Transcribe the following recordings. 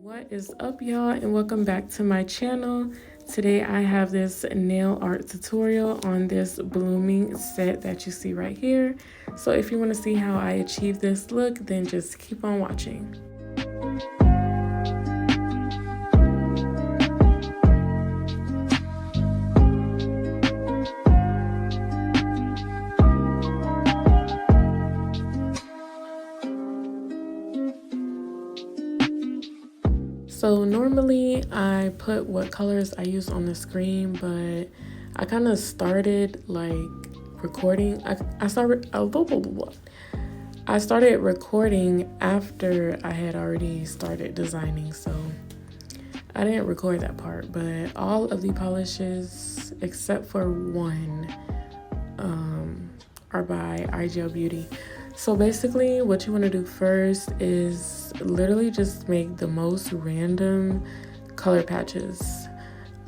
What is up, y'all, and welcome back to my channel. Today I have this nail art tutorial on this blooming set that you see right here. So if you want to see how I achieve this look, then just keep on watching. So normally I put what colors I use on the screen, but I kind of started like recording. I started recording after I had already started designing, so I didn't record that part. But all of the polishes except for one are by IGL Beauty. So basically what you want to do first is literally just make the most random color patches.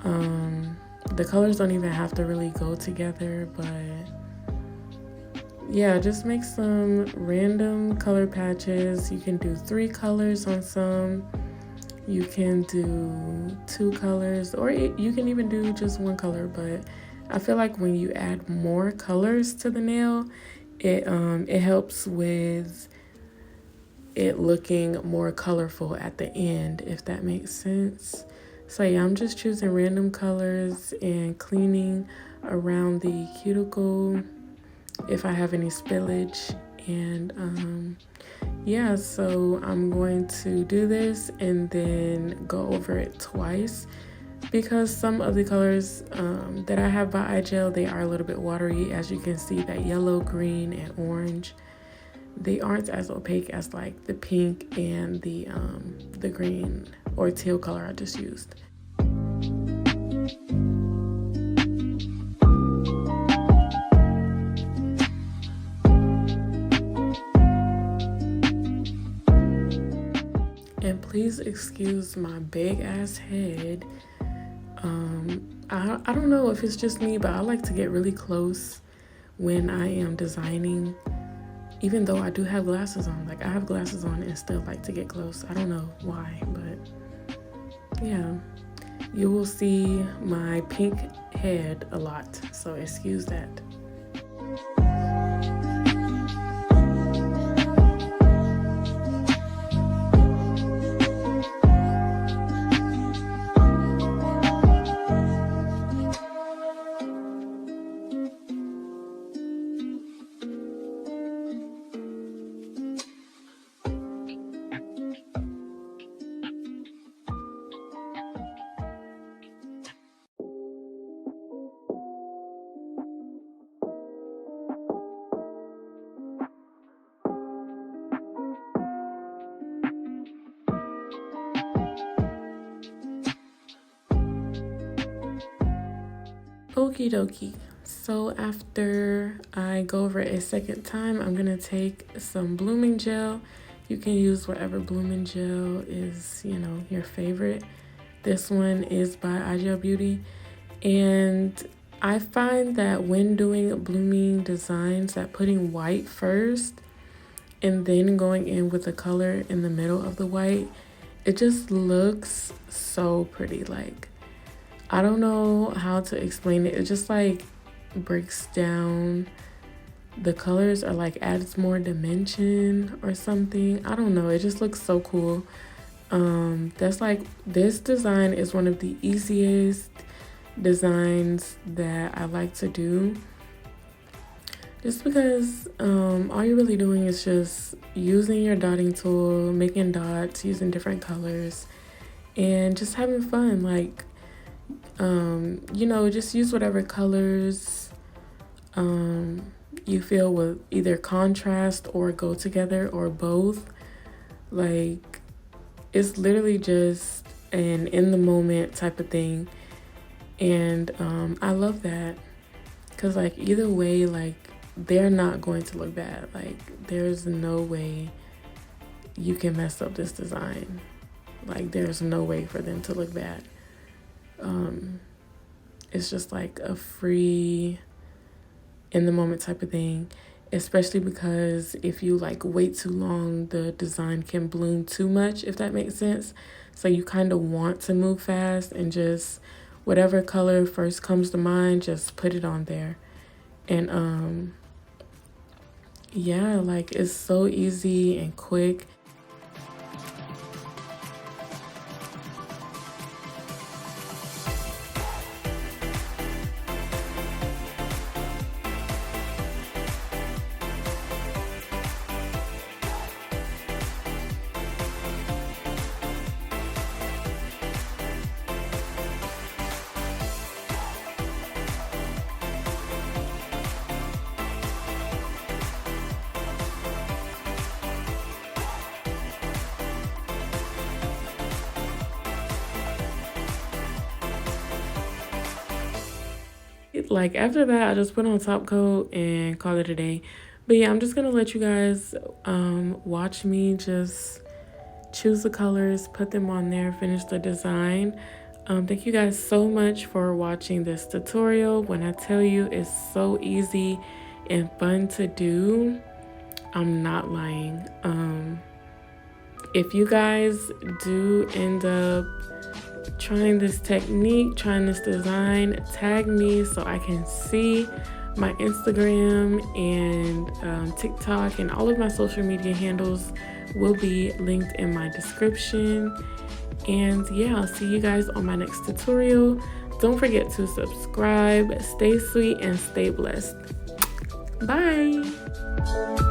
The colors don't even have to really go together, but yeah, just make some random color patches. You can do 3 colors on some, you can do 2 colors, or you can even do just 1 color. But I feel like when you add more colors to the nail, it helps with it looking more colorful at the end, if that makes sense. So yeah, I'm just choosing random colors and cleaning around the cuticle if I have any spillage. And yeah, so I'm going to do this and then go over it twice, because some of the colors that I have by iGel, they are a little bit watery. As you can see, that yellow, green, and orange, they aren't as opaque as like the pink and the green or teal color I just used. And please excuse my big ass head. I don't know if it's just me, but I like to get really close when I am designing, even though I do have glasses on. Like, I have glasses on and still like to get close. I don't know why, but yeah. You will see my pink head a lot, so excuse that. Okie dokie. So after I go over it a second time, I'm gonna take some blooming gel. You can use whatever blooming gel is, your favorite. This one is by IGL Beauty. And I find that when doing blooming designs, that putting white first and then going in with the color in the middle of the white, it just looks so pretty. Like, I don't know how to explain it. It just like breaks down the colors, or like adds more dimension or something. I don't know. It just looks so cool. That's like, this design is one of the easiest designs that I like to do, just because all you're really doing is just using your dotting tool, making dots, using different colors, and just having fun. Like, just use whatever colors you feel will either contrast or go together, or both. Like, it's literally just an in the moment type of thing. And I love that, because like either way, like, they're not going to look bad. Like, there's no way you can mess up this design. Like, there's no way for them to look bad. It's just like a free in the moment type of thing. especially because if you like wait too long, the design can bloom too much, if that makes sense. So you kind of want to move fast and just whatever color first comes to mind, just put it on there. And yeah, like it's so easy and quick. Like after that, I just put on top coat and call it a day. But yeah, I'm just gonna let you guys watch me just choose the colors, put them on there, finish the design. Thank you guys so much for watching this tutorial. When I tell you it's so easy and fun to do, I'm not lying. If you guys do end up trying this technique, trying this design, tag me so I can see. My Instagram and TikTok and all of my social media handles will be linked in my description. And yeah, I'll see you guys on my next tutorial. Don't forget to subscribe. Stay sweet and stay blessed. Bye.